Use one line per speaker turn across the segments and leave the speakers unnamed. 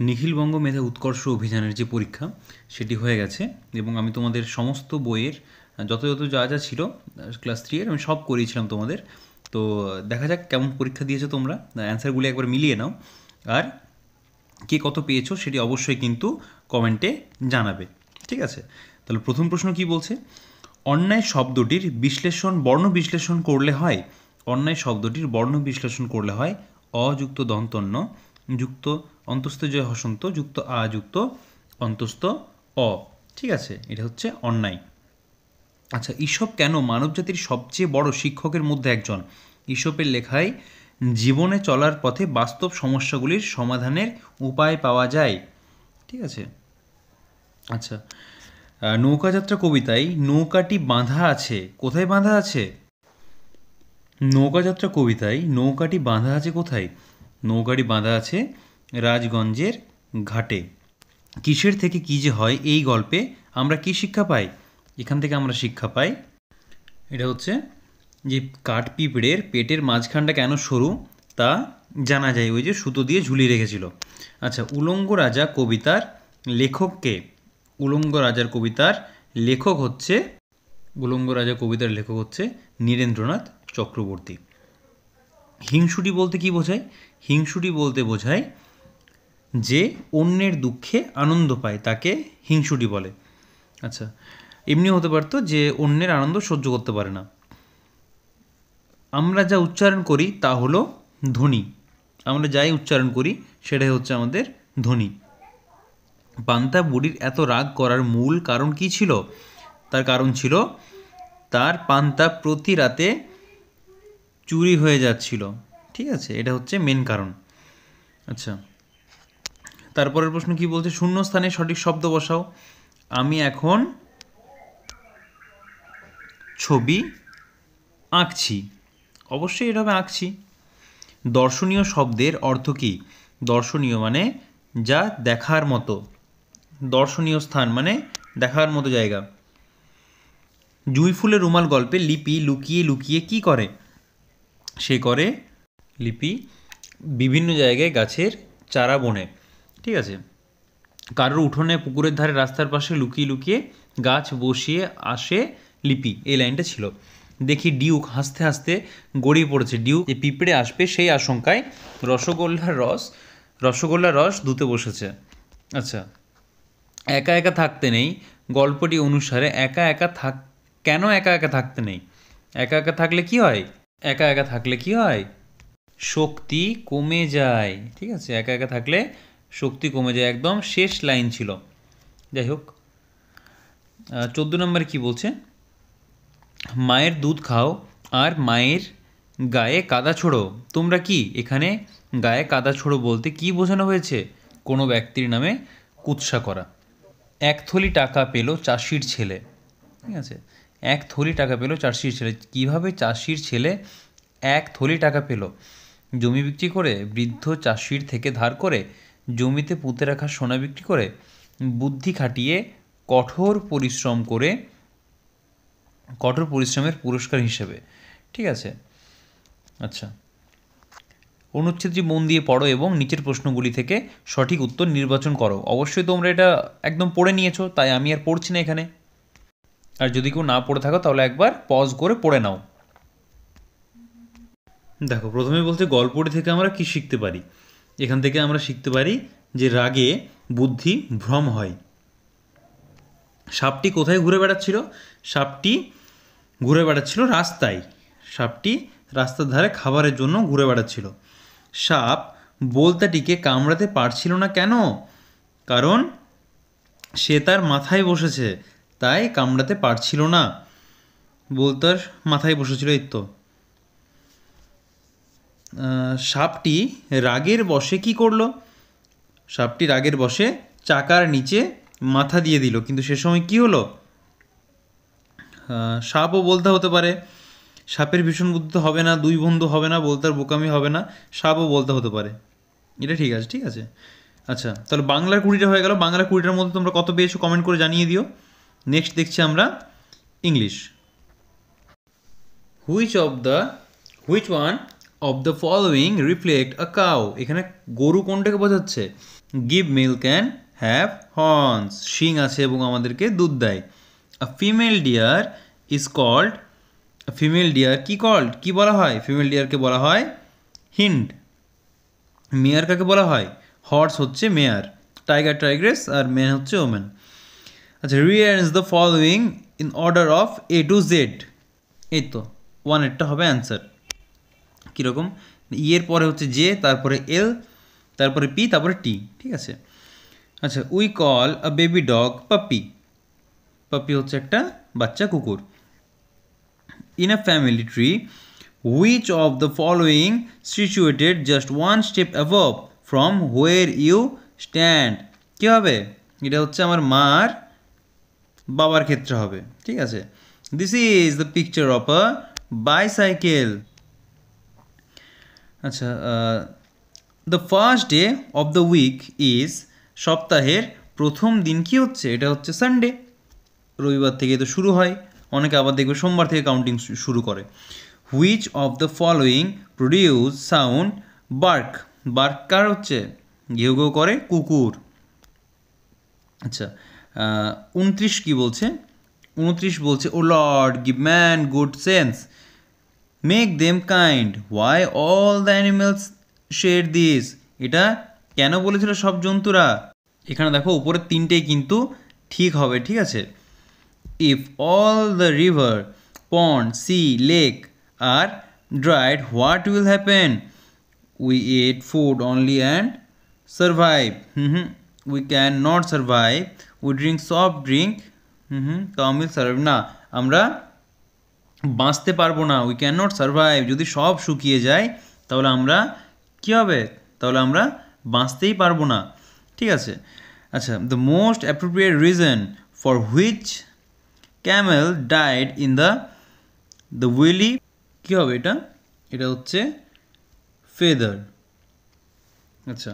নিখিলবঙ্গ মেধা উৎকর্ষ অভিযানের যে পরীক্ষা সেটি হয়ে গেছে এবং আমি তোমাদের সমস্ত বইয়ের যত যত যা যা ছিল ক্লাস 3 এর আমি সব করিয়েছিলাম তোমাদের। তো দেখা যাক কেমন পরীক্ষা দিয়েছো তোমরা, অ্যান্সারগুলি একবার মিলিয়ে নাও আর কে কত পেয়েছো সেটি অবশ্যই কিন্তু কমেন্টে জানাবে। ঠিক আছে, তাহলে প্রথম প্রশ্ন কি বলছে, অন্যায় শব্দটির বিশ্লেষণ বর্ণ বিশ্লেষণ করলে হয়, অন্যায় শব্দটির বর্ণ বিশ্লেষণ করলে হয় অ যুক্ত দন্তন্য যুক্ত অন্তস্থ জয় হসন্ত যুক্ত আ যুক্ত অন্তস্থ অ। ঠিক আছে, এটা হচ্ছে অন্যায়। আচ্ছা, ঈশপ কেন মানবজাতির সবচেয়ে বড় শিক্ষকের মধ্যে একজন? ঈশপের লেখায় জীবনে চলার পথে বাস্তব সমস্যাগুলির সমাধানের উপায় পাওয়া যায়। ঠিক আছে। আচ্ছা, নৌকাযাত্রা কবিতায় নৌকাটি বাঁধা আছে, কোথায় বাঁধা আছে? নৌকাযাত্রা কবিতায় নৌকাটি বাঁধা আছে কোথায়? নৌকাটি বাঁধা আছে রাজগঞ্জের ঘাটে। কিসের থেকে কী যে হয় এই গল্পে আমরা কি শিক্ষা পাই? এখান থেকে আমরা শিক্ষা পাই, এটা হচ্ছে যে কাঠ পিঁপড়ের পেটের মাঝখানটা কেন সরু তা জানা যায়, ওই যে সুতো দিয়ে ঝুলিয়ে রেখেছিল। আচ্ছা, উলঙ্গ রাজা কবিতার লেখককে? উলঙ্গ রাজার কবিতার লেখক হচ্ছে উলঙ্গ রাজা কবিতার লেখক হচ্ছে নীরেন্দ্রনাথ চক্রবর্তী। হিংসুটি বলতে কি বোঝায়? হিংসুটি বলতে বোঝায় যে অন্যের দুঃখে আনন্দ পায় তাকে হিংসুটি বলে। আচ্ছা, এমনি হতে পারতো যে অন্যের আনন্দ সহ্য করতে পারে না। আমরা যা উচ্চারণ করি তা হলো ধ্বনি, আমরা যাই উচ্চারণ করি সেটাই হচ্ছে আমাদের ধ্বনি। পান্তা বুড়ির এত রাগ করার মূল কারণ কি ছিল? তার কারণ ছিল তার পান্তা প্রতি রাতে চুরি হয়ে যাচ্ছিল। ঠিক আছে, এটা হচ্ছে মেন কারণ। আচ্ছা, তারপরের প্রশ্ন কি বলছে, শূন্য স্থানে সঠিক শব্দ বসাও। আমি এখন ছবি আঁকছি, অবশ্যই এটা হবে আঁকছি। দর্শনীয় শব্দের অর্থ কী? দর্শনীয় মানে যা দেখার মতো, দর্শনীয় স্থান মানে দেখার মতো জায়গা। জুঁই ফুলের রুমাল গল্পে লিপি লুকিয়ে লুকিয়ে কি করে? সে করে লিপি বিভিন্ন জায়গায় গাছের চারা বনে। ঠিক আছে, কারোর উঠোনে পুকুরের ধারে রাস্তার পাশে লুকিয়ে লুকিয়ে গাছ বসিয়ে আসে লিপি, এই লাইনটা ছিল। দেখি ডিউক হাসতে হাসতে গড়িয়ে পড়েছে, ডিউক যে পিঁপড়ে আসবে সেই আশঙ্কায় রসগোল্লার রস ধুতে বসেছে। আচ্ছা, একা একা থাকতে নেই গল্পটি অনুসারে কেন একা একা থাকতে নেই? একা একা থাকলে কি হয়? একা একা থাকলে কি হয়? শক্তি কমে যায়। ঠিক আছে, একা একা থাকলে শক্তি কমে যায়, একদম শেষ লাইন ছিল। যাই হোক, 14 নম্বরে কি বলছে, মায়ের দুধ খাও আর মায়ের গায়ে কাদা ছোড়ো। তোমরা কি এখানে গায়ে কাদা ছোড়ো বলতে কি বোঝানো হয়েছে? কোনো ব্যক্তির নামে কুৎসা করা। এক থলি টাকা পেল চাষির ছেলে। ঠিক আছে, এক থলি টাকা পেল চাষির ছেলে। কীভাবে চাষির ছেলে এক থলি টাকা পেল? জমি বিক্রি করে, বৃদ্ধ চাষির থেকে ধার করে, জমিতে পুঁতে রাখা সোনা বিক্রি করে, বুদ্ধি খাটিয়ে কঠোর পরিশ্রমের পুরস্কার হিসেবে। ঠিক আছে। আচ্ছা, অনুচ্ছেদটি মন দিয়ে পড়ো এবং নিচের প্রশ্নগুলি থেকে সঠিক উত্তর নির্বাচন করো। অবশ্যই তোমরা এটা একদম পড়ে নিয়েছো, তাই আমি আর পড়ছি না এখানে। আর যদি কেউ না পড়ে থাকো তাহলে একবার পজ করে পড়ে নাও। দেখো, প্রথমে বলতে গল্পটি থেকে আমরা কি শিখতে পারি? এখান থেকে আমরা শিখতে পারি যে রাগে বুদ্ধি ভ্রম হয়। সাপটি কোথায় ঘুরে বেড়াচ্ছিল? সাপটি ঘুরে বেড়াচ্ছিল রাস্তায়। সাপটি রাস্তার ধারে খাবারের জন্য ঘুরে বেড়াচ্ছিল। সাপ বোলতাটিকে কামড়াতে পারছিল না কেন? কারণ সে তার মাথায় বসেছে, তাই কামড়াতে পারছিল না। বোলতার মাথায় বসেছিল, এই তো। সাপটি রাগের বশে কি করলো? সাপটি রাগের বশে চাকার নিচে মাথা দিয়ে দিল, কিন্তু সে সময় কি হলো? সাপও বলতে হতে পারে। সাপের ভীষণ বুদ্ধি হবে না, দুই বন্ধু হবে না, বলতার বোকামি হবে না, সাপও বলতে হতে পারে। এটা ঠিক আছে, ঠিক আছে। আচ্ছা, তাহলে বাংলার 20টা হয়ে গেল। বাংলার 20টার মধ্যে তোমরা কত পেয়েছো কমেন্ট করে জানিয়ে দিও। নেক্সট দেখছি আমরা English. Which one of the following reflect a cow, এখানে গরু কোনটাকে বোঝাচ্ছে? Give milk and have horns, শিং আছে এবং আমাদেরকে দুধ দেয়। A female deer is called, female deer কি কল্ড, কি বলা হয়? ফিমেল ডিয়ারকে বলা হয় হিন্ড। মেয়ার কাকে বলা হয়? হর্স হচ্ছে মেয়ার, টাইগার টাইগ্রেস, আর ম্যান হচ্ছে ওম্যান। আচ্ছা, rearrange the following in order of A to Z, এই তো ওয়ানেরটা হবে অ্যান্সার। কীরকম? এর পরে হচ্ছে জে, তারপরে এল, তারপরে পি, তারপরে টি, ঠিক আছে। আচ্ছা, we call a baby dog puppy, puppy হচ্ছে একটা বাচ্চা কুকুর। In a family tree which of the following situated just one step above from where you stand, কী হবে? এটা হচ্ছে আমার মার বাবার ক্ষেত্রে হবে, ঠিক আছে। This is the picture of a bicycle. আচ্ছা, the first day of the week is, সপ্তাহের প্রথম দিন কি হচ্ছে? এটা হচ্ছে সানডে, রবিবার থেকে তো শুরু হয়, অনেকে আবার দেখবে সোমবার থেকে কাউন্টিং শুরু করে। Which of the following produce sound bark, bark কার হচ্ছে? ঘেউ ঘেউ করে কুকুর। আচ্ছা, 29 কি বলছে? 29 বলছে, O lord give man good sense, make them kind, why all the animals share this, এটা কেন বলেছিল সব জন্তুরা? এখানে দেখো উপরের তিনটেই কিন্তু ঠিক হবে, ঠিক আছে। If all the river, pond, sea, lake are dried, what will happen? We eat food only and survive, we can not survive, we drink soft drink, come will survive, না আমরা বাঁচতে পারবো না, উই ক্যান নট সার্ভাইভ, যদি সব শুকিয়ে যায় তাহলে আমরা কী হবে? তাহলে আমরা বাঁচতেই পারবো না, ঠিক আছে। আচ্ছা, the most appropriate reason for which camel died in the willy, কী হবে এটা? এটা হচ্ছে ফেদার। আচ্ছা,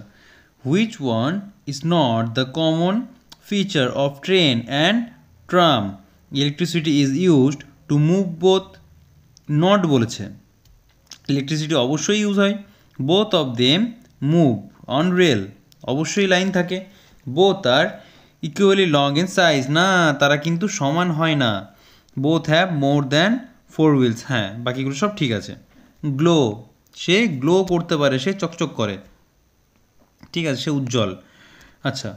which one is not the common feature of train and tram, electricity is used to move both, not বলেছে, ইলেকট্রিসিটি অবশ্যই use হয়। Both of them move on rail, অবশ্যই লাইন থাকে। Both are equally long in size, না তারা কিন্তু সমান হয় না। Both have more than 4 wheels, হ্যাঁ বাকিগুলো সব ঠিক আছে। গ্লো, সে গ্লো করতে পারে, সে চকচক করে, ঠিক আছে, সে উজ্জ্বল। আচ্ছা,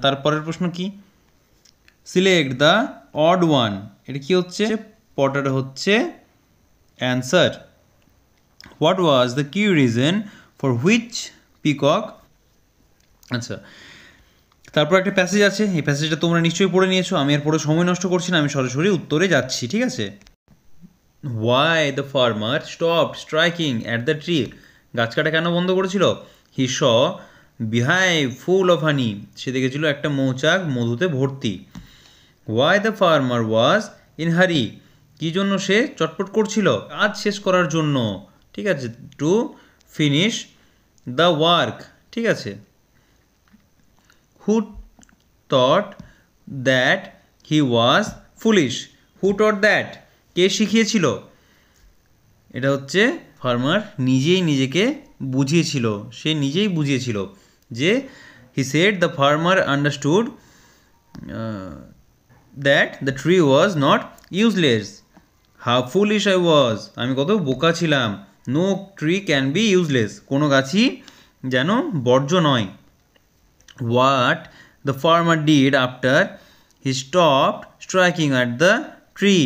তারপরের প্রশ্ন কি? সিলেক্ট দ্য অড ওয়ান, এটা কি হচ্ছে? পটাটা হচ্ছে অ্যান্সার। হোয়াট ওয়াজ দ্য কি রিজন ফর হুইচ পিকক, আচ্ছা তারপর একটা প্যাসেজ আছে, এই প্যাসেজটা তোমরা নিশ্চয়ই পড়ে নিয়েছো, আমি আর পড়ে সময় নষ্ট করছি না, আমি সরাসরি উত্তরে যাচ্ছি, ঠিক আছে। Why the farmer stopped striking at the tree, গাছ কাটা কেন বন্ধ করেছিল? হি স বিহাইভ ফুল অফ হানি, সে দেখেছিল একটা মৌচাক মধুতে ভর্তি। Why the farmer was in hurry, কী জন্য সে চটপট করছিল? কাজ শেষ করার জন্য, ঠিক আছে, টু ফিনিশ দ্য ওয়ার্ক, ঠিক আছে। Who taught that he was foolish, who taught that, কে শিখিয়েছিল? এটা হচ্ছে ফার্মার নিজেই নিজেকে বুঝিয়েছিল, সে নিজেই বুঝিয়েছিল যে he said the farmer understood that the tree was not useless, how foolish I was, আমি কত বোকা ছিলাম। No tree can be useless, কোনো গাছই যেন বর্জ্য নয়। What the farmer did after he stopped striking at the tree,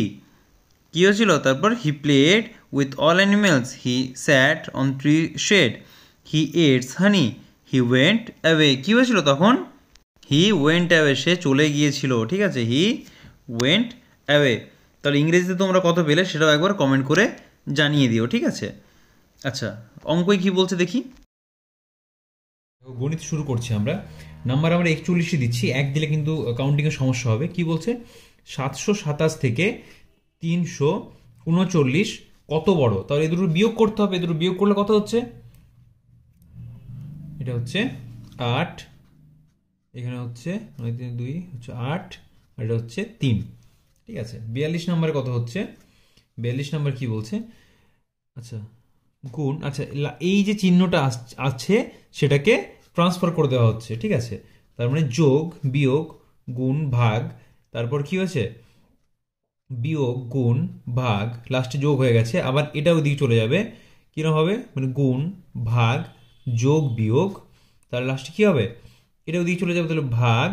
কী হয়েছিল তারপর? He played with all animals, he sat on tree shade, he eats honey, he went away, কী হয়েছিল তখন? হি ওয়েন্ট অ্যাওয়ে, সে চলে গিয়েছিল, ঠিক আছে, হি ওয়েন্ট অ্যাওয়ে। তাহলে ইংরেজিতে তোমরা কত পেলে সেটাও একবার কমেন্ট করে জানিয়ে দিও, ঠিক আছে। আচ্ছা, অঙ্কই কি বলছে দেখি।
গণিত শুরু করছি আমরা। নাম্বার আমরা 41 দিচ্ছি, এক দিলে কিন্তু কাউন্টিংয়ের সমস্যা হবে। কি বলছে? 727 থেকে 339 কত বড়? তাহলে এই দুটো বিয়োগ করতে হবে, এই দুটো বিয়োগ করলে কত হচ্ছে? এটা হচ্ছে 8, এখানে হচ্ছে 2 হচ্ছে 8, আর এটা হচ্ছে 3, ঠিক আছে। 42 নম্বরে কত হচ্ছে? 42 নম্বর কি বলছে? আচ্ছা, গুণ, আচ্ছা এই যে চিহ্নটা আছে সেটাকে ট্রান্সফার করে দেওয়া হচ্ছে, ঠিক আছে। তার মানে যোগ বিয়োগ গুণ ভাগ, তারপর কি হয়েছে বিয়োগ গুণ ভাগ, লাস্টে যোগ হয়ে গেছে, আবার এটা ওইদিকে চলে যাবে, কিরকম হবে মানে গুণ ভাগ যোগ বিয়োগ, তার লাস্টে কি হবে এটা ওইদিকে চলে যাবে, তাহলে ভাগ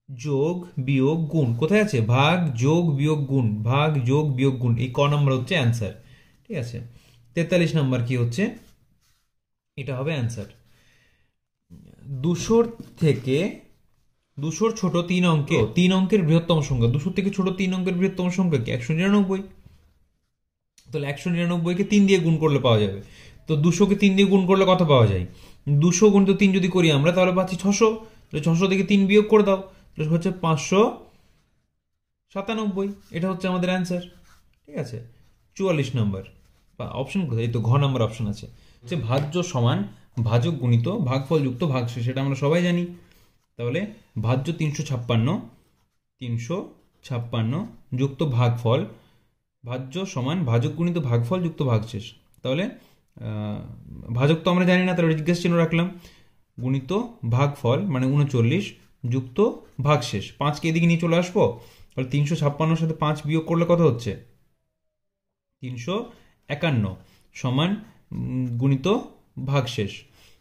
যোগ বিয়োগ গুণ, কোথায় আছে ভাগ যোগ বিয়োগ গুণ, ভাগ যোগ বিয়োগ গুণ, এই ক নাম্বার হচ্ছে অ্যান্সার, ঠিক আছে। 43 নাম্বার কি হচ্ছে, এটা হবে অ্যান্সার। 200 থেকে 200 ছোট 3 অঙ্কের বৃহত্তম সংখ্যা, 200 থেকে ছোট 3 অঙ্কের বৃহত্তম সংখ্যা কি 199। তাহলে 199কে 3 দিয়ে গুণ করলে পাওয়া যাবে। তো 200কে 3 দিয়ে গুণ করলে কত পাওয়া যায়, 200 গুণ তো 3 যদি করি আমরা তাহলে পাচ্ছি 600, তাহলে 600 থেকে 3 বিয়োগ করে দাও, তাহলে হচ্ছে 597, এটা হচ্ছে আমাদের অ্যান্সার, ঠিক আছে। 44 নম্বর অপশন কোথায়, এই তো ঘ নাম্বার অপশন আছে, হচ্ছে ভাজ্য সমান ভাজক গুণিত ভাগফল যুক্ত ভাগশেষ, সেটা আমরা সবাই জানি। তাহলে ভাজ্য 356 যুক্ত ভাগফল, ভাজ্য সমান ভাজক গুণিত ভাগফল যুক্ত ভাগশেষ। তাহলে ভাজক তো আমরা জানি না, তাহলে জিজ্ঞাসা চিহ্ন রাখলাম, গুণিত ভাগফল মানে 39 যুক্ত ভাগশেষ, 5কে এদিকে নিয়ে চলে আসবো, তাহলে 356 সাথে 5 বিয়োগ করলে কত হচ্ছে 351 সমান গুণিত ভাগশেষ।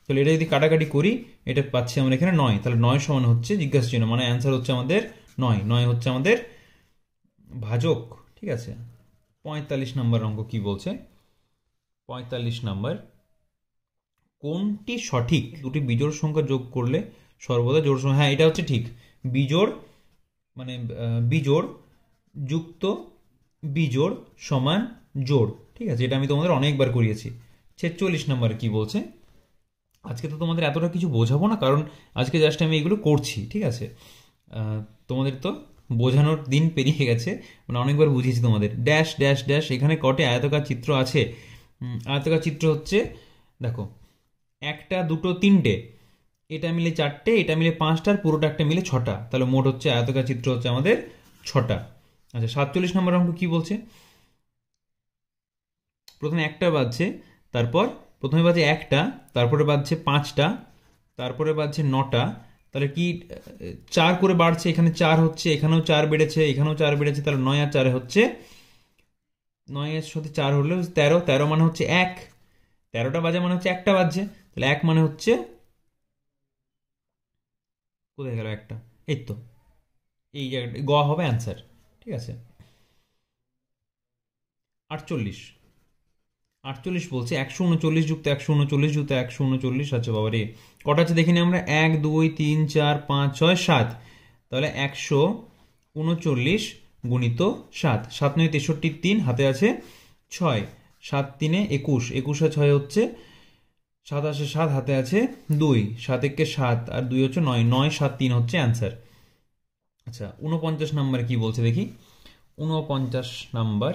তাহলে এটা যদি কাটাকাটি করি এটা পাচ্ছি আমরা এখানে 9, তাহলে 9 সমান হচ্ছে জিজ্ঞাসা চিহ্ন, মানে অ্যান্সার হচ্ছে আমাদের 9 হচ্ছে আমাদের ভাজক, ঠিক আছে। 45 নম্বর অঙ্ক কি বলছে, 45 নম্বর, কোনটি সঠিক দুটি বিজোড় সংখ্যা যোগ করলে সর্বদা জোড় সংখ্যা, হ্যাঁ এটা হচ্ছে ঠিক, বিজোড় মানে বিজোড় যুক্ত বিজোড় সমান জোড়, ঠিক আছে, এটা আমি তোমাদের অনেকবার করিয়েছি। 46 নম্বর কি বলছে, আজকে তো তোমাদের এতটা কিছু বোঝাবো না, কারণ আজকে জাস্ট আমি এগুলো করছি, ঠিক আছে। তোমাদের তো বোঝানোর দিন পেরিয়ে গেছে, মানে অনেকবার বুঝিয়েছি তোমাদের। ড্যাশ ড্যাশ ড্যাশ, এখানে কটে আয়তাকার চিত্র আছে, আয়তাকার চিত্র হচ্ছে দেখো 1টা 2টো 3টে, এটা মিলে 4টে, এটা মিলে 5টা, পুরোটা একটা মিলে 6টা, তাহলে মোট হচ্ছে আয়তাকার চিত্র হচ্ছে আমাদের 6টা। আচ্ছা 47 নম্বর অঙ্ক কি বলছে, প্রথমে একটা বাজছে, তারপর প্রথমে বাজে একটা, তারপরে বাজছে 5টা, তারপরে বাজছে 9টা, তাহলে কি 4 করে বাড়ছে, এখানে 4 হচ্ছে, এখানেও 4 বেড়েছে, এখানেও 4 বেড়েছে, তাহলে 9 আর 4 হচ্ছে 9 এর সাথে 4 হলে 13, 13 মানে হচ্ছে 1, 13টা বাজে মানে হচ্ছে একটা বাজছে, তাহলে 1 মানে হচ্ছে কোথায় গেল একটা, এই তো এই জায়গাটা গ হবে অ্যান্সার, ঠিক আছে। 48 বলছে 139 যুক্ত 139 যুক্ত 139, আচ্ছা বাবা রে কটা আছে দেখিনি আমরা, 1 2 3 4 5 6 7, তাহলে 139 গুণিত 7, 7 9 63, 3 হাতে আছে 6, 7 3 21, 21 আর 6 হচ্ছে 7 আসে 7, হাতে আছে 2, 7 1 7 আর 2 হচ্ছে 9, 9 7 3 হচ্ছে অ্যান্সার। আচ্ছা 49 নাম্বার কি বলছে দেখি, 49 নাম্বার,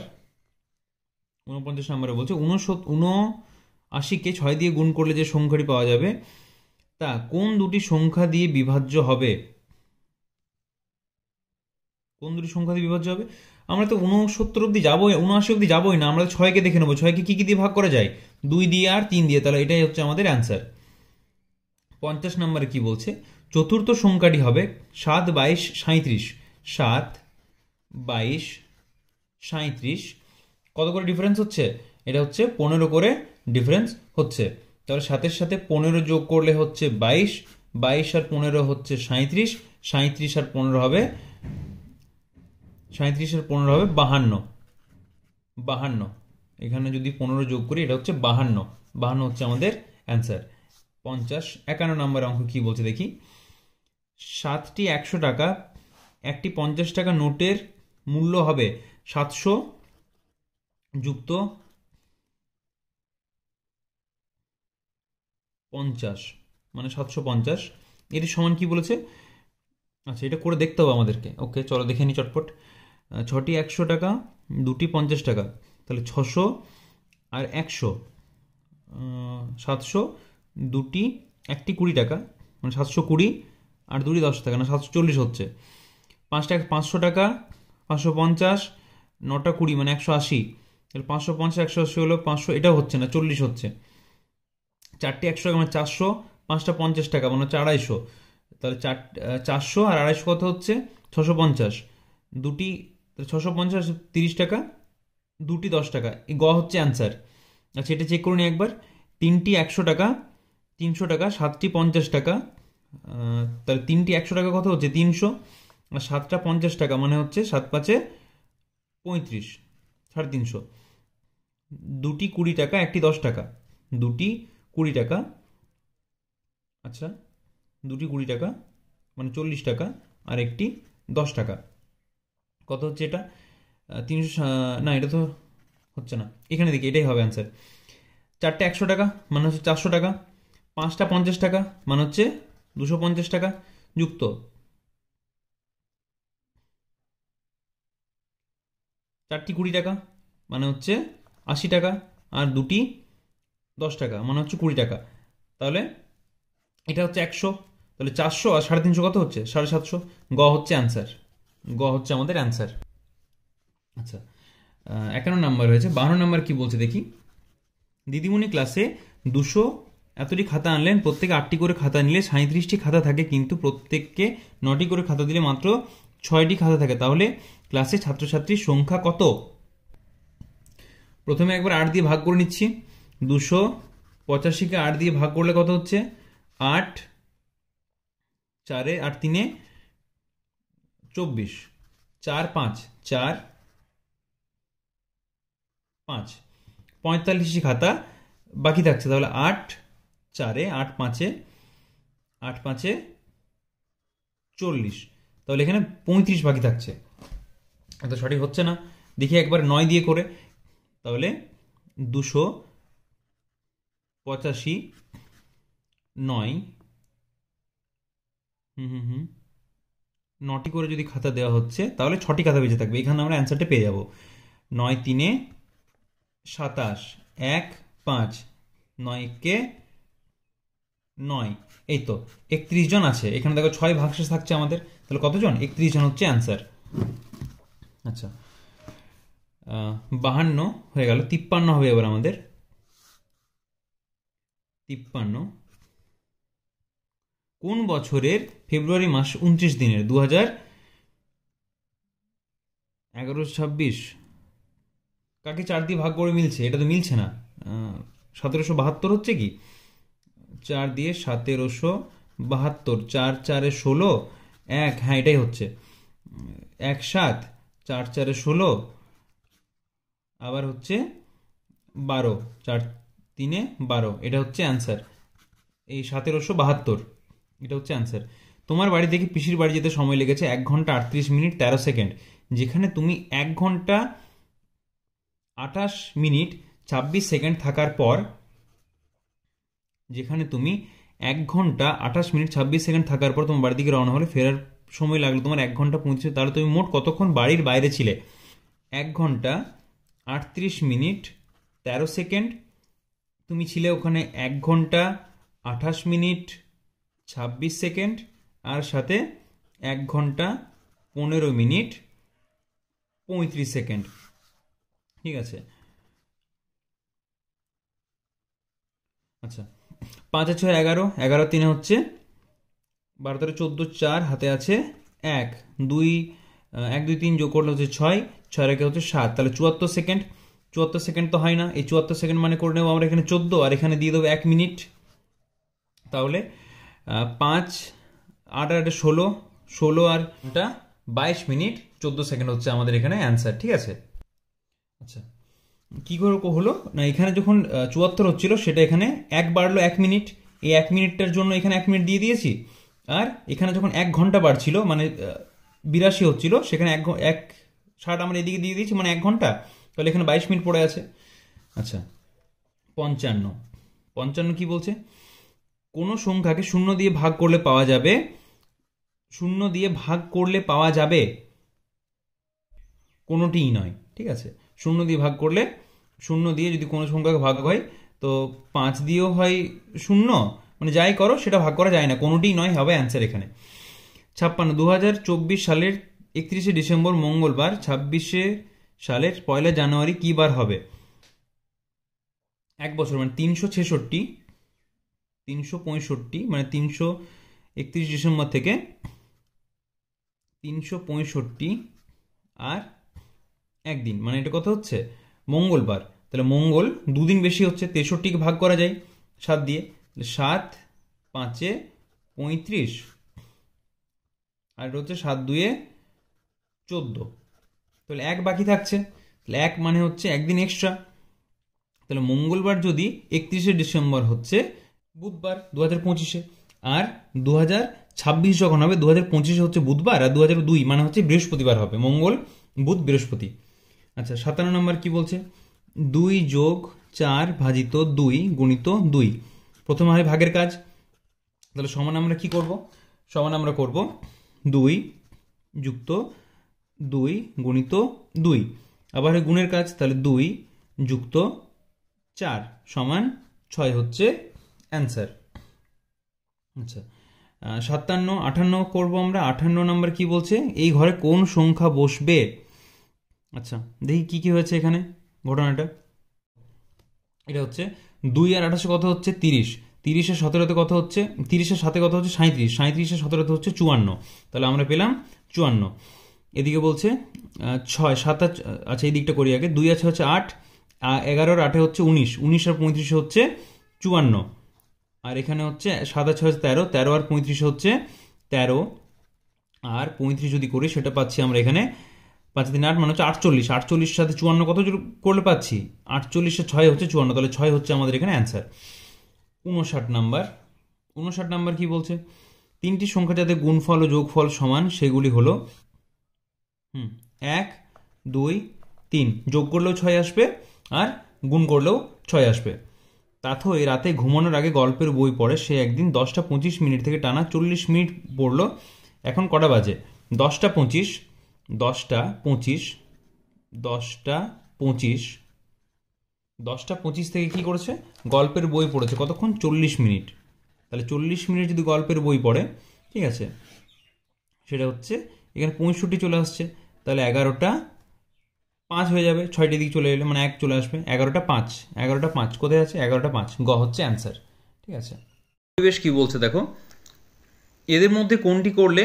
49 নম্বরে বলছে 79কে 6 দিয়ে গুণ করলে যে সংখ্যাটি পাওয়া যাবে তা কোন দুটি সংখ্যা দিয়ে বিভাজ্য হবে, কোন দুটি সংখ্যা দিয়ে বিভাজ্য হবে, আমরা তো 69 অব্দি যাবোই, 79 অব্দি যাবোই না, আমরা 6কে দেখে নেবো, 6কে কি কি দিয়ে ভাগ করা যায়, 2 দিয়ে আর 3 দিয়ে, তাহলে এটাই হচ্ছে আমাদের অ্যান্সার। 50 নম্বরে কি বলছে, চতুর্থ সংখ্যাটি হবে 7 22 37, 7 22 37, কত করে ডিফারেন্স হচ্ছে, এটা হচ্ছে 15 করে ডিফারেন্স হচ্ছে, তাহলে 7-এর সাথে 15 যোগ করলে হচ্ছে 22, 22 আর 15 হচ্ছে 37, 37 আর 15 হবে 37 আর 15 হবে 52, 52, এখানে যদি 15 যোগ করি এটা হচ্ছে 52, 52 হচ্ছে আমাদের অ্যান্সার। 51 নম্বর অঙ্ক কি বলছে দেখি, 7টি 100 টাকা একটি 50 টাকা নোটের মূল্য হবে 700 যুক্ত 50 মানে 750, এটি সমান কি বলেছে, আচ্ছা এটা করে দেখতে হবে আমাদেরকে, ওকে চলো দেখে নি চটপট। 6টি 100 টাকা, 2টি 50 টাকা, তাহলে 600 আর 100, 700, দুটি একটি 20 টাকা মানে 720 আর 2টি 10 টাকা না 740 হচ্ছে, 5টা 500 টাকা 550, 9টা 20 মানে 180, তাহলে 550 180 হলো 500, এটাও হচ্ছে না, 40 হচ্ছে। 4টি 100 টাকা মানে 400, 5টা 50 টাকা মানে হচ্ছে 250। তাহলে 400 আর 250 কত হচ্ছে? 650। দুটি 650 30 টাকা, দুটি 10 টাকা, এই হচ্ছে অ্যান্সার। আচ্ছা, এটা চেক করে নিই একবার। 3টি 100 টাকা 300 টাকা, 7টি 50 টাকা, তাহলে 3টি 100 টাকা কত হচ্ছে? 300, আর 7টা 50 টাকা মানে হচ্ছে 7 5 35, 350। দুটি 20 টাকা, একটি 10 টাকা, দুটি 20 টাকা, আচ্ছা দুটি 20 টাকা মানে 40 টাকা, আর একটি 10 টাকা, কত হচ্ছে এটা? 300, না এটা তো হচ্ছে না, এখানে দেখি এটাই হবে অ্যান্সার। 4টে 100 টাকা মানে হচ্ছে 400 টাকা, 5টা 50 টাকা মানে হচ্ছে 250 টাকা, যুক্ত 4টি 20 টাকা মানে হচ্ছে 80 টাকা, আর দুটি 10 টাকা মানে হচ্ছে 20 টাকা। তাহলে এটা হচ্ছে 100, তাহলে 400 আর 350 কত হচ্ছে? 750। হচ্ছে অ্যান্সার, হচ্ছে আমাদের অ্যান্সার। আচ্ছা, 51 নাম্বার হয়েছে। 52 নাম্বার কি বলছে দেখি। দিদিমণি ক্লাসে 200 এতটি খাতা আনলেন, প্রত্যেকে 8টি করে খাতা নিলে 37টি খাতা থাকে, কিন্তু প্রত্যেককে 9টি করে খাতা দিলে মাত্র 6টি খাতা থাকে, তাহলে ক্লাসে ছাত্রছাত্রীর সংখ্যা কত? প্রথমে একবার 8 দিয়ে ভাগ করে নিচ্ছি। 285কে 8 দিয়ে ভাগ করলে কত হচ্ছে? 8 4 8 3 24, 4 5 4 5, 45টি খাতা বাকি থাকছে, তাহলে 8 4 8 5 8 5 40, তাহলে এখানে 35 বাকি থাকছে। এত সঠিক হচ্ছে না, দেখি একবার 9 দিয়ে করে। তাহলে 285 9 9টি করে যদি খাতা দেওয়া হচ্ছে, তাহলে 6টি খাতা বেঁচে থাকবে, এখানে আমরা অ্যান্সারটা পেয়ে যাব। 9 3 27, 1 5, 9 কে 9, এই তো 31 জন আছে। এখানে দেখো 6 ভাগশেষ থাকছে আমাদের, তাহলে কতজন? 31 জন হচ্ছে অ্যান্সার। আচ্ছা, 52 হয়ে গেল। 53 হবে এবার আমাদের। 53, কোন বছরের ফেব্রুয়ারি মাস 29 দিনের? 2011-26। কাকে 4 দিয়ে ভাগ করে মিলছে? এটা তো মিলছে না। 1772 হচ্ছে কি? 4 দিয়ে 1772, 4 4 16, 1, হ্যাঁ এটাই হচ্ছে 1 7, 4 4 16, আবার হচ্ছে 12, 4 3 12, এটা হচ্ছে অ্যান্সার। এই 1772 এটা হচ্ছে অ্যান্সার। তোমার বাড়ি থেকে পিসির বাড়ি যেতে সময় লেগেছে 1 ঘন্টা 38 মিনিট 13 সেকেন্ড, যেখানে তুমি 1 ঘন্টা 28 মিনিট 26 সেকেন্ড থাকার পর, যেখানে তুমি 1 ঘন্টা 28 মিনিট 26 সেকেন্ড থাকার পর তোমার বাড়ি থেকে রওনা হলে, ফেরার সময় লাগলো তোমার 1 ঘন্টা 35, তাহলে তুমি মোট কতক্ষণ বাড়ির বাইরে ছিলে? 1 ঘন্টা 38 মিনিট 13 সেকেন্ড, তুমি ছিলে ওখানে 1 ঘন্টা 28 মিনিট 26 সেকেন্ড, আর সাথে 1 ঘন্টা 15 মিনিট 35 সেকেন্ড। ঠিক আছে, আচ্ছা 5 আর 6 11, 11 3 হচ্ছে 12 13 14, 4 হাতে আছে 1 2, 1 2 3 যোগ করলে হচ্ছে 6, 6 রেখে হচ্ছে 7, তাহলে 74 সেকেন্ড। 74 সেকেন্ড তো হয় না, এই 74 সেকেন্ড মানে করে নেবো আমরা এখানে 14, আর এখানে দিয়ে দেবো 1 মিনিট, তাহলে 5 8 8 16, 16 আর 22 মিনিট 14 সেকেন্ড হচ্ছে আমাদের এখানে অ্যান্সার। ঠিক আছে, আচ্ছা কি করে হলো না, এখানে যখন 74 হচ্ছিল সেটা এখানে 1 বাড়লো 1 মিনিট, এই 1 মিনিটটার জন্য এখানে 1 মিনিট দিয়ে দিয়েছি, আর এখানে যখন 1 ঘন্টা বাড়ছিল মানে 82 হচ্ছিল, সেখানে 1 60 আমরা এদিকে দিয়ে দিয়েছি মানে 1 ঘন্টা, তাহলে এখানে 22 মিনিট পড়ে আছে। আচ্ছা 55, 55 কি বলছে? কোন সংখ্যাকে 0 দিয়ে ভাগ করলে পাওয়া যাবে, 0 দিয়ে ভাগ করলে পাওয়া যাবে, কোনোটিই নয়। ঠিক আছে, 0 দিয়ে ভাগ করলে, 0 দিয়ে যদি কোনো সংখ্যাকে ভাগ হয়, তো 5 দিয়েও হয় 0, মানে যাই করো সেটা ভাগ করা যায় না, কোনোটিই নয় হবে অ্যান্সার এখানে। 56, 2024 সালের 31শে ডিসেম্বর মঙ্গলবার 26 সালের 1 জানুয়ারি কি বার হবে? 1 বছর মানে 366, 365 মানে 331 ডিসেম্বর থেকে 365 আর একদিন, মানে এটা কত হচ্ছে? মঙ্গলবার। তাহলে মঙ্গল দুদিন বেশি হচ্ছে, 63কে ভাগ করা যায় 7 দিয়ে, 7 5 35 আর এটা হচ্ছে 7 2 14। তাহলে 1 বাকি থাকছে, তাহলে 1 মানে হচ্ছে একদিন এক্সট্রা। তাহলে মঙ্গলবার যদি 31শে ডিসেম্বর হচ্ছে বুধবার 2025-এ, আর 2026 যখন হবে 2025-এ হচ্ছে বুধবার, আর 2002 মানে হচ্ছে বৃহস্পতিবার হবে, মঙ্গল বুধ বৃহস্পতি। আচ্ছা 57 নম্বর কি বলছে? 2 যোগ 4 ভাজিত 2 গুণিত 2। প্রথমে হয় ভাগের কাজ, তাহলে সমান আমরা কি করব? সমান আমরা করব 2 যুক্ত 2 গুণিত 2, আবার হয় গুণের কাজ, তাহলে 2 যুক্ত 4 সমান 6 হচ্ছে অ্যান্সার। আচ্ছা 57 58 করব আমরা। 58 নম্বর কি বলছে? এই ঘরে কোন সংখ্যা বসবে? আচ্ছা দেখি কি কি হয়েছে এখানে ঘটনাটা। এটা হচ্ছে 2 আর 28 কত হচ্ছে? 30, 30 আর 17তে কত হচ্ছে? 30 আর 7 কত হচ্ছে? 37, 37 আর 17তে হচ্ছে 54, তাহলে আমরা পেলাম 54। এদিকে বলছে 6 7 আচ্ছা এই দিকটা করি আগে। 2 আছে হচ্ছে 8, 11 আর 8 হচ্ছে 19, 19 আর 35 হচ্ছে 54, আর এখানে হচ্ছে 7 আর 6 13, 13 আর 35 হচ্ছে 13, আর 35 যদি করি সেটা পাচ্ছি আমরা এখানে 5 3 8 মানে হচ্ছে 48, 48 সাথে 54 কত করলে পাচ্ছি? 48 আর 6 হচ্ছে 54, তাহলে 6 হচ্ছে আমাদের এখানে অ্যান্সার। 59 নাম্বার। 59 নাম্বার কি বলছে? 3টি সংখ্যা যাতে গুণফল ও যোগফল সমান সেগুলি হলো 1 2 3, যোগ করলেও 6 আসবে আর গুণ করলেও 6 আসবে। তাথই রাতে ঘুমানোর আগে গল্পের বই পড়ে, সে একদিন 10টা 25 মিনিট থেকে টানা 40 মিনিট পড়লো। এখন কটা বাজে? 10টা 25, 10টা 25, 10টা 25, 10টা 25 থেকে কি করেছে? গল্পের বই পড়েছে কতক্ষণ? 40 মিনিট। তাহলে 40 মিনিট যদি গল্পের বই পড়ে, ঠিক আছে, সেটা হচ্ছে এখানে 65 চলে আসছে, তাহলে 11টা 5 হয়ে যাবে, 6টি দিক চলে এলে মানে 1 চলে আসবে। 11টা 5, 11টা 5 কোথায় আছে? 11টা 5, গ হচ্ছে অ্যান্সার। ঠিক আছে।
পরিবেশ কি বলছে দেখো, এদের মধ্যে কোনটি করলে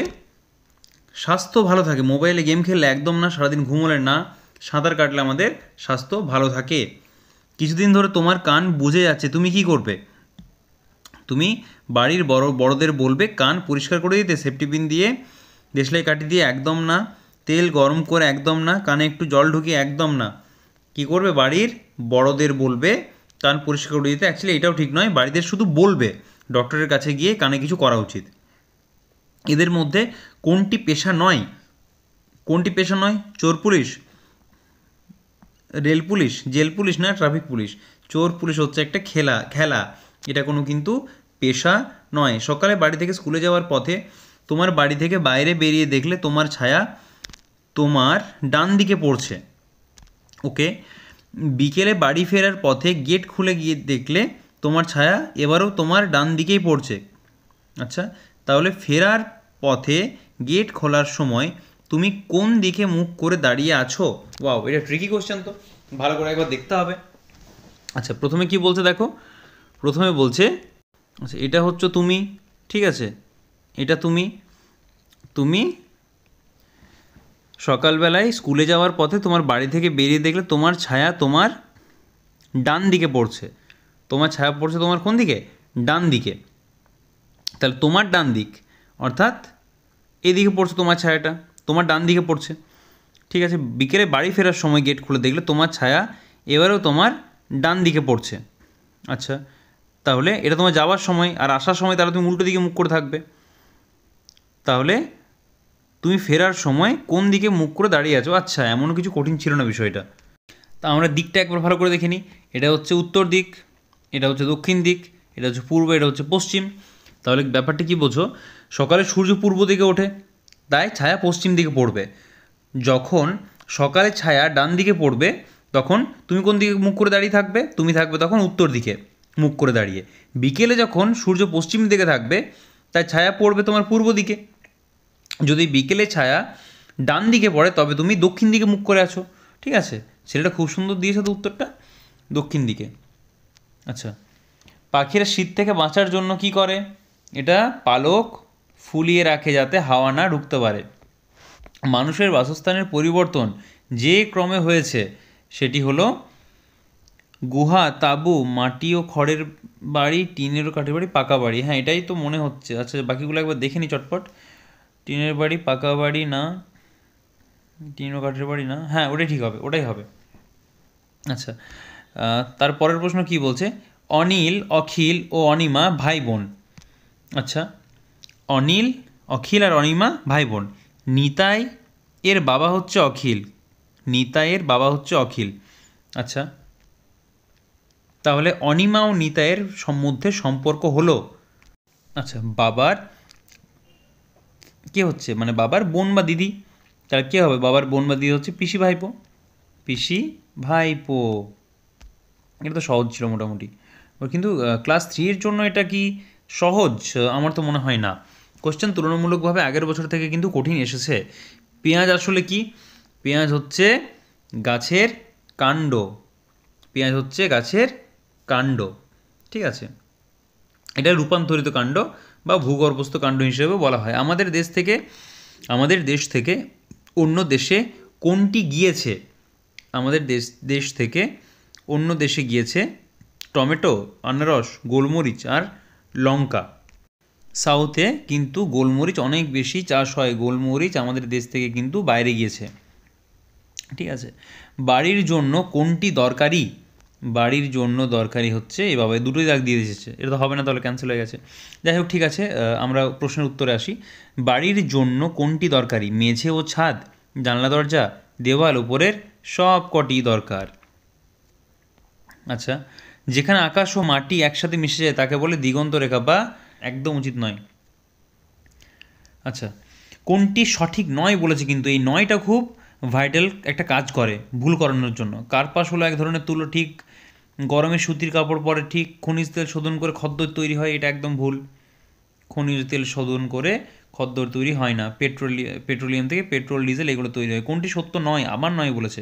স্বাস্থ্য ভালো থাকে? মোবাইলে গেম খেললে একদম না, সারাদিন ঘুমোলে না, সাঁতার কাটলে আমাদের স্বাস্থ্য ভালো থাকে। কিছুদিন ধরে তোমার কান বুজে যাচ্ছে, তুমি কি করবে? তুমি বাড়ির বড়দের বলবে কান পরিষ্কার করে দিতে, সেফটি পিন দিয়ে, দেশলাই কাঠি দিয়ে একদম না, তেল গরম করে একদম না, কানে একটু জল ঢুকিয়ে একদম না। কি করবে? বাড়ির বড়দের বলবে কান পরিষ্কার করে দিতে। অ্যাকচুয়ালি এটাও ঠিক নয়, বাড়িতে শুধু বলবে, ডক্টরের কাছে গিয়ে কানে কিছু করা উচিত। এদের মধ্যে কোনটি পেশা নয়? কোনটি পেশা নয়? চোর police, rail police, jail police, না ট্রাফিক পুলিশ? চোর পুলিশ হচ্ছে একটা খেলা, এটা কোনো কিন্তু পেশা নয়। সকালে বাড়ি থেকে স্কুলে যাওয়ার পথে তোমার বাড়ি থেকে বাইরে বেরিয়ে দেখলে তোমার ছায়া তোমার ডান দিকে পড়ছে, ওকে। বিকেলে বাড়ি ফেরার পথে গেট খুলে গিয়ে দেখলে তোমার ছায়া এবারও তোমার ডান দিকেই পড়ছে। আচ্ছা, তাহলে ফেরার পথে গেট খোলার সময় তুমি কোন দিকে মুখ করে দাঁড়িয়ে আছো? ওয়াও, এটা ট্রিকি কোশ্চেন, তো ভালো করে একবার দেখতে হবে। আচ্ছা প্রথমে কি বলছে দেখো, প্রথমে বলছে আচ্ছা এটা হচ্ছে তুমি, ঠিক আছে, এটা তুমি সকালবেলায় স্কুলে যাওয়ার পথে তোমার বাড়ি থেকে বেরিয়ে দেখলে তোমার ছায়া তোমার ডান দিকে পড়ছে। তোমার ছায়া পড়ছে তোমার কোন দিকে? ডান দিকে। তাহলে তোমার ডান দিক অর্থাৎ এদিকে পড়ছে তোমার ছায়াটা, তোমার ডান দিকে পড়ছে, ঠিক আছে। বিকেলে বাড়ি ফেরার সময় গেট খুলে দেখলে তোমার ছায়া এবারেও তোমার ডান দিকে পড়ছে। আচ্ছা, তাহলে এটা তোমার যাওয়ার সময়, আর আসার সময় তাহলে তুমি উল্টো দিকে মুখ করে থাকবে। তাহলে তুমি ফেরার সময় কোন দিকে মুখ করে দাঁড়িয়ে আছো? আচ্ছা, এমনও কিছু কঠিন ছিল না বিষয়টা। তা আমরা দিকটা একবার ভালো করে দেখে নিই। এটা হচ্ছে উত্তর দিক, এটা হচ্ছে দক্ষিণ দিক, এটা হচ্ছে পূর্ব, এটা হচ্ছে পশ্চিম। তাহলে ব্যাপারটা কি বোঝো? সকালে সূর্য পূর্ব দিকে ওঠে, তাই ছায়া পশ্চিম দিকে পড়বে। যখন সকালে ছায়া ডান দিকে পড়বে তখন তুমি কোন দিকে মুখ করে দাঁড়িয়ে থাকবে? তুমি থাকবে তখন উত্তর দিকে মুখ করে দাঁড়িয়ে। বিকেলে যখন সূর্য পশ্চিম দিকে থাকবে তাই ছায়া পড়বে তোমার পূর্ব দিকে। যদি বিকেলে ছায়া ডান দিকে পড়ে তবে তুমি দক্ষিণ দিকে মুখ করে আছো। ঠিক আছে, ছেলেটা খুব সুন্দর দিয়েছে তো উত্তরটা, দক্ষিণ দিকে। আচ্ছা, পাখিরা শীত থেকে বাঁচার জন্য কি করে? এটা পালক ফুলিয়ে রাখে যাতে হাওয়া না ঢুকতে পারে। মানুষের বাসস্থানের পরিবর্তন যে ক্রমে হয়েছে সেটি হলো গুহা, তাঁবু, মাটি ও খড়ের বাড়ি, টিনের ও কাঠের বাড়ি, পাকা বাড়ি। হ্যাঁ, এটাই তো মনে হচ্ছে। আচ্ছা, বাকিগুলো একবার দেখে নি চটপট। টিনের বাড়ি, পাকা বাড়ি না, টিন ও কাঠের বাড়ি না, হ্যাঁ ওটাই ঠিক হবে, ওটাই হবে। আচ্ছা, তার পরের প্রশ্ন কি বলছে? অনিল, অখিল ও অনিমা ভাই বোন। আচ্ছা, অনিল, অখিল আর অনিমা ভাই বোন। নিতাই এর বাবা হচ্ছে অখিল, নিতাইয়ের বাবা হচ্ছে অখিল। আচ্ছা, তাহলে অনিমা ও নিতাইয়ের মধ্যে সম্পর্ক হলো, আচ্ছা বাবার কে হচ্ছে, মানে বাবার বোন বা দিদি, তাহলে কে হবে? বাবার বোন বা দিদি হচ্ছে পিসি ভাইপো, পিসি ভাইপো। এটা তো সহজ ছিল মোটামুটি। ওর কিন্তু ক্লাস 3 এর জন্য এটা কি সহজ? আমার তো মনে হয় না। কোশ্চেন তুলনামূলকভাবে আগের বছর থেকে কিন্তু কঠিন এসেছে। পেঁয়াজ আসলে কি? পেঁয়াজ হচ্ছে গাছের কাণ্ড, পেঁয়াজ হচ্ছে গাছের কাণ্ড, ঠিক আছে। এটা রূপান্তরিত কাণ্ড বা ভূগর্ভস্থ কাণ্ড হিসেবে বলা হয়। আমাদের দেশ থেকে অন্য দেশে কোনটি গিয়েছে? আমাদের দেশ থেকে অন্য দেশে গিয়েছে টমেটো, আনারস, গোলমরিচ আর লঙ্কা। সাউথে কিন্তু গোলমরিচ অনেক বেশি চাষ হয়, গোলমরিচ আমাদের দেশ থেকে কিন্তু বাইরে গিয়েছে, ঠিক আছে। বাড়ির জন্য কোনটি দরকারি? বাড়ির জন্য দরকারি হচ্ছে এভাবে দুটোই দাগ দিয়ে দিয়েছে, এটা তো হবে না, তাহলে ক্যান্সেল হয়ে গেছে। যাই হোক, ঠিক আছে, আমরা প্রশ্নের উত্তরে আসি। বাড়ির জন্য কোনটি দরকারি? মেঝে ও ছাদ, জানলা দরজা, দেওয়াল, উপরের সব কটি দরকার। আচ্ছা, যেখানে আকাশ ও মাটি একসাথে মিশে যায় তাকে বলে দিগন্ত রেখা, বা একদম উচিত নয়। আচ্ছা, কোনটি সঠিক নয় বলেছে, কিন্তু এই নয়টা খুব ভাইটাল একটা কাজ করে ভুল করানোর জন্য। কার্পাস হলো এক ধরনের তুলো, ঠিক। গরমে সুতির কাপড় পরে, ঠিক। খনিজ তেল শোধন করে খদ্দর তৈরি হয়, এটা একদম ভুল। খনিজ তেল শোধন করে খদ্দর তৈরি হয় না। পেট্রোলিয়াম থেকে পেট্রোল, ডিজেল এগুলো তৈরি হয়। কোনটি সত্য নয়? আবার নয় বলেছে।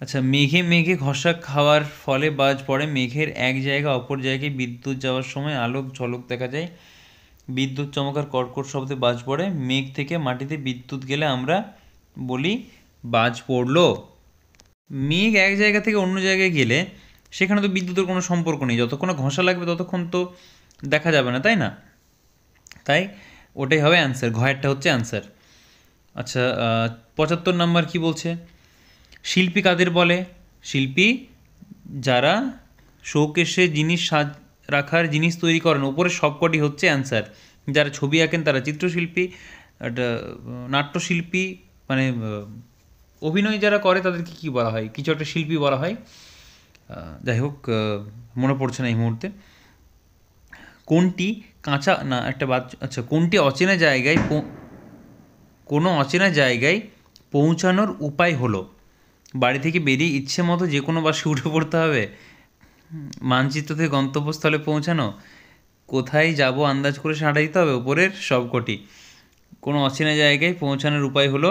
আচ্ছা, মেঘে মেঘে ঘষা খাওয়ার ফলে বাজ পড়ে, মেঘের এক জায়গা অপর জায়গায় বিদ্যুৎ যাওয়ার সময় আলোক ঝলক দেখা যায়, বিদ্যুৎ চমকার কর্কট শব্দে বাজ পড়ে, মেঘ থেকে মাটিতে বিদ্যুৎ গেলে আমরা বলি বাজ পড়লো। মেঘ এক জায়গা থেকে অন্য জায়গায় গেলে সেখানে তো বিদ্যুতের কোনো সম্পর্ক নেই, যতক্ষণ না ঘষা লাগবে ততক্ষণ তো দেখা যাবে না, তাই না? তাই ওটাই হবে অ্যান্সার, ঘয়েরটা হচ্ছে অ্যান্সার। আচ্ছা, 75 নাম্বার কি বলছে? শিল্পী কাদের বলে? শিল্পী যারা শোকেসে জিনিস রাখার জিনিস তৈরি করেন, উপরে সবকটি হচ্ছে অ্যান্সার। যারা ছবি আঁকেন তারা চিত্রশিল্পী, একটা নাট্যশিল্পী, মানে অভিনয় যারা করে তাদেরকে কী বলা হয়? কিছু একটা শিল্পী বলা হয়। যাই হোক, মনে পড়ছে না এই মুহূর্তে। কোনটি কাঁচা না একটা আচ্ছা, কোনটি অচেনা জায়গায় কোনো অচেনা জায়গায় পৌঁছানোর উপায় হলো? বাড়ি থেকে বেরিয়ে ইচ্ছে মতো যে কোনো বাসে উঠে পড়তে হবে, মানচিত্র থেকে গন্তব্যস্থলে পৌঁছানো, কোথায় যাব আন্দাজ করে সাঁটা দিতে হবে, উপরের সবকটি। কোনো অচেনা জায়গায় পৌঁছানোর উপায় হলো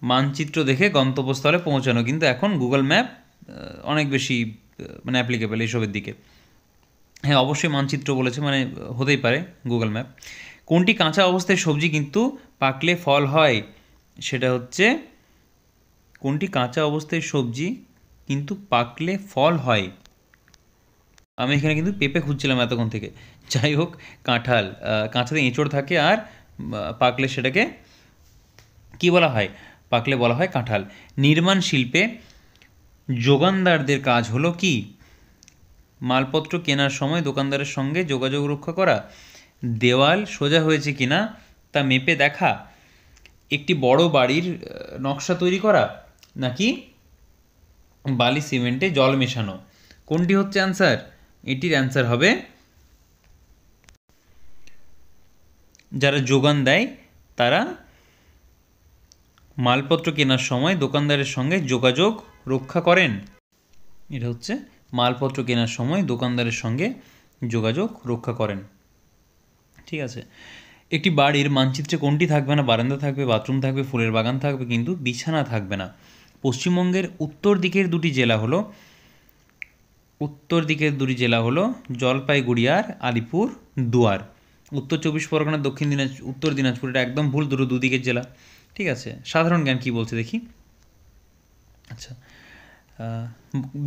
মানচিত্র দেখে গন্তব্যস্থলে পৌঁছানো, কিন্তু এখন গুগল ম্যাপ অনেক বেশি মানে অ্যাপ্লিকেবল এইসবের দিকে। হ্যাঁ, অবশ্যই মানচিত্র বলেছে, মানে হতেই পারে গুগল ম্যাপ। কোনটি কাঁচা অবস্থায় সবজি কিন্তু পাকলে ফল হয়? সেটা হচ্ছে, কোনটি কাঁচা অবস্থায় সবজি কিন্তু পাকলে ফল হয়? আমি এখানে কিন্তু পেঁপে খুঁজছিলাম এতক্ষণ থেকে। যাই হোক, কাঁঠাল। কাঁচাতে এঁচড় থাকে, আর পাকলে সেটাকে কি বলা হয়? পাকলে বলা হয় কাঁঠাল। নির্মাণ শিল্পে যোগানদারদের কাজ হলো কি? মালপত্র কেনার সময় দোকানদারের সঙ্গে যোগাযোগ রক্ষা করা, দেওয়াল সোজা হয়েছে কিনা তা মেপে দেখা, একটি বড় বাড়ির নকশা তৈরি করা, নাকি বালি সিমেন্টে জল মেশানো। কোনটি হচ্ছে অ্যান্সার? এটির অ্যান্সার হবে, যারা যোগান দেয় তারা মালপত্র কেনার সময় দোকানদারের সঙ্গে যোগাযোগ রক্ষা করেন। এটা হচ্ছে মালপত্র কেনার সময় দোকানদারের সঙ্গে যোগাযোগ রক্ষা করেন, ঠিক আছে। একটি বাড়ির মানচিত্রে কোনটি থাকবে না? বারান্দা থাকবে, বাথরুম থাকবে, ফুলের বাগান থাকবে, কিন্তু বিছানা থাকবে না। পশ্চিমবঙ্গের উত্তর দিকের দুটি জেলা হলো জলপাইগুড়ি আর আলিপুর দুয়ার। উত্তর চব্বিশ পরগনা, উত্তর দিনাজপুর, এটা একদম ভুল, দুদিকের জেলা। ঠিক আছে, সাধারণ জ্ঞান কি বলছে দেখি। আচ্ছা,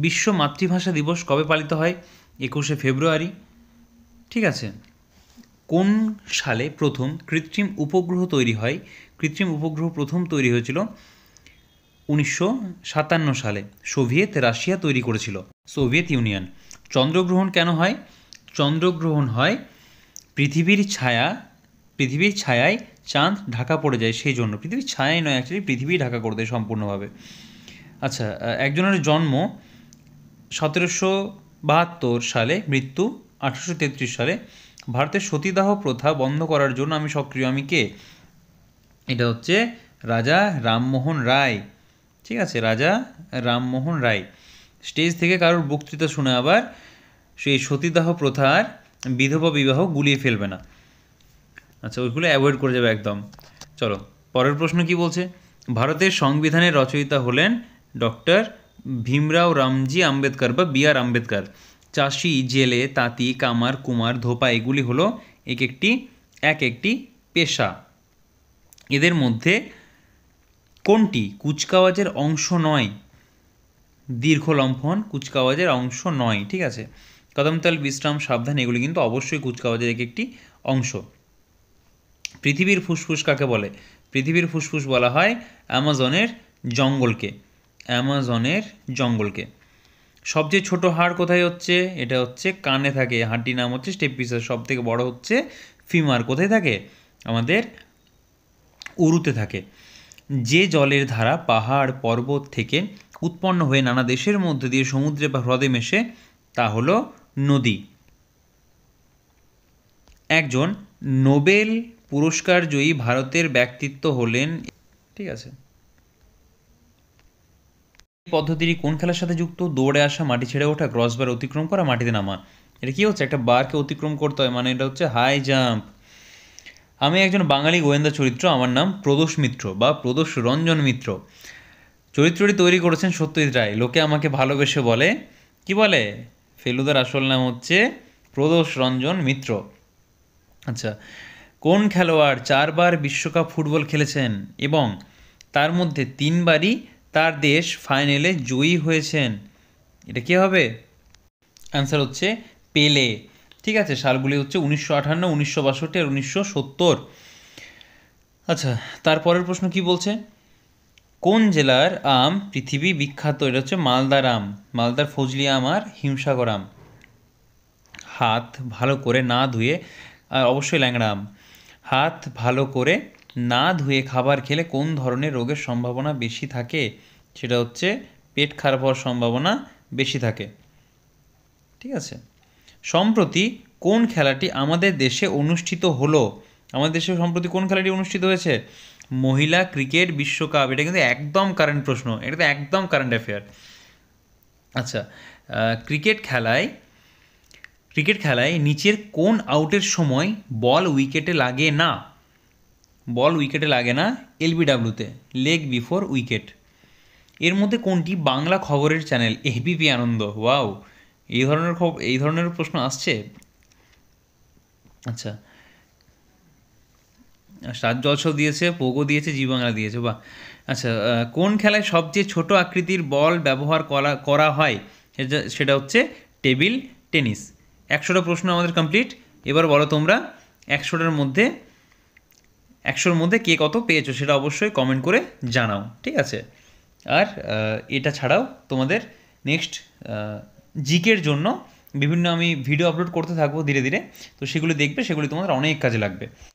বিশ্ব মাতৃভাষা দিবস কবে পালিত হয়? 21শে ফেব্রুয়ারি। ঠিক আছে, কোন সালে প্রথম কৃত্রিম উপগ্রহ তৈরি হয়? কৃত্রিম উপগ্রহ প্রথম তৈরি হয়েছিল 1957 সালে। রাশিয়া তৈরি করেছিল, সোভিয়েত ইউনিয়ন। চন্দ্রগ্রহণ কেন হয়? চন্দ্রগ্রহণ হয় পৃথিবীর ছায়ায় চাঁদ ঢাকা পড়ে যায়, সেই জন্য। পৃথিবীর ছায়াই নয়, অ্যাকচুয়ালি পৃথিবী ঢাকা করে দেয় সম্পূর্ণভাবে। আচ্ছা, একজনের জন্ম 1772 সালে, মৃত্যু 1833 সালে। ভারতের সতীদাহ প্রথা বন্ধ করার জন্য আমি সক্রিয়, আমি কে? এটা হচ্ছে রাজা রামমোহন রায়। ঠিক আছে, রাজা রামমোহন রায়। স্টেজ থেকে কারোর বক্তৃতা শুনে আবার সেই সতীদাহ প্রথার বিধবা বিবাহ গুলিয়ে ফেলবে না। আচ্ছা, ওইগুলো অ্যাভয়েড করে যাবে একদম। চলো, পরের প্রশ্ন কি বলছে। ভারতের সংবিধানের রচয়িতা হলেন ডক্টর ভীমরাও রামজি আম্বেদকর বা বি আর আম্বেদকর। চাষি, জেলে, তাঁতি, কামার, কুমার, ধোপা এগুলি হলো এক একটি পেশা। এদের মধ্যে কোনটি কুচকাওয়াজের অংশ নয়? দীর্ঘ লম্ফন কুচকাওয়াজের অংশ নয়। ঠিক আছে, কদমতাল, বিশ্রাম, সাবধান এগুলি কিন্তু অবশ্যই কুচকাওয়াজের একটি অংশ। পৃথিবীর ফুসফুস কাকে বলে? পৃথিবীর ফুসফুস বলা হয় অ্যামাজনের জঙ্গলকে। সবচেয়ে ছোট হাড় কোথায় হচ্ছে? এটা হচ্ছে কানে থাকে, হাড়টির নাম হচ্ছে স্টেপিসাস। সব থেকে বড় হচ্ছে ফিমার। কোথায় থাকে? আমাদের উরুতে থাকে। যে জলের ধারা পাহাড় পর্বত থেকে উৎপন্ন হয়ে নানা দেশের মধ্যে দিয়ে সমুদ্রে বা হ্রদে মেশে, তা হলো নদী। একজন নোবেল পুরস্কার জয়ী ভারতের ব্যক্তিত্ব হলেন। ঠিক আছে, পদ্ধতিটি কোন খেলার সাথে যুক্ত? দৌড়ে আসা, মাটি ছেড়ে ওঠা, ক্রসবার অতিক্রম করা, মাটিতে নামা। এটা কি হচ্ছে? একটা বারকে অতিক্রম করতে হয়, মানে এটা হচ্ছে হাই জাম্প। আমি একজন বাঙালি গোয়েন্দা চরিত্র, আমার নাম প্রদোষ মিত্র বা প্রদোষ রঞ্জন মিত্র। চরিত্রটি তৈরি করেছেন সত্যজিৎ রায়। লোকে আমাকে ভালোবেসে বলে, কি বলে? ফেলুদার আসল নাম হচ্ছে প্রদোষ রঞ্জন মিত্র। আচ্ছা, কোন খেলোয়াড় 4 বার বিশ্বকাপ ফুটবল খেলেছেন এবং তার মধ্যে 3 বারই তার দেশ ফাইনালে জয়ী হয়েছেন? এটা কি হবে? অ্যান্সার হচ্ছে পেলে। ঠিক আছে, সালগুলি হচ্ছে 1958, 1962 আর 1970। আচ্ছা, তারপরের প্রশ্ন কি বলছে। কোন জেলার আম পৃথিবী বিখ্যাত? এটা হচ্ছে মালদার আম, মালদার ফজলি আম আর হিমসাগর আম। হাত ভালো করে না ধুয়ে, আর অবশ্যই ল্যাংড়া আম। হাত ভালো করে না ধুয়ে খাবার খেলে কোন ধরনের রোগের সম্ভাবনা বেশি থাকে? সেটা হচ্ছে পেট খারাপ হওয়ার সম্ভাবনা বেশি থাকে। ঠিক আছে, সম্প্রতি কোন খেলাটি আমাদের দেশে অনুষ্ঠিত হলো? আমাদের দেশে সম্প্রতি কোন খেলাটি অনুষ্ঠিত হয়েছে? মহিলা ক্রিকেট বিশ্বকাপ। এটা কিন্তু একদম কারেন্ট প্রশ্ন, এটা তো একদম কারেন্ট অ্যাফেয়ার। আচ্ছা, ক্রিকেট খেলায় নিচের কোন আউটের সময় বল উইকেটে লাগে না? এলবিডব্লিউতে, লেগ বিফোর উইকেট। এর মধ্যে কোনটি বাংলা খবরের চ্যানেল? এবিপি আনন্দ। ওয়াও, এই ধরনের প্রশ্ন আসছে। আচ্ছা, সাত জলসা দিয়েছে, পোগো দিয়েছে, জি বাংলা দিয়েছে, বাহ। আচ্ছা, কোন খেলায় সবচেয়ে ছোট আকৃতির বল ব্যবহার করা হয়? সেটা হচ্ছে টেবিল টেনিস। 100টা প্রশ্ন আমাদের কমপ্লিট। এবার বলো তোমরা 100টার মধ্যে কে কত পেয়েছো সেটা অবশ্যই কমেন্ট করে জানাও। ঠিক আছে, আর এটা ছাড়াও তোমাদের নেক্সট জিকের জন্য বিভিন্ন আমি ভিডিও আপলোড করতে থাকবো ধীরে ধীরে, তো সেগুলি দেখবে, সেগুলি তোমাদের অনেক কাজে লাগবে।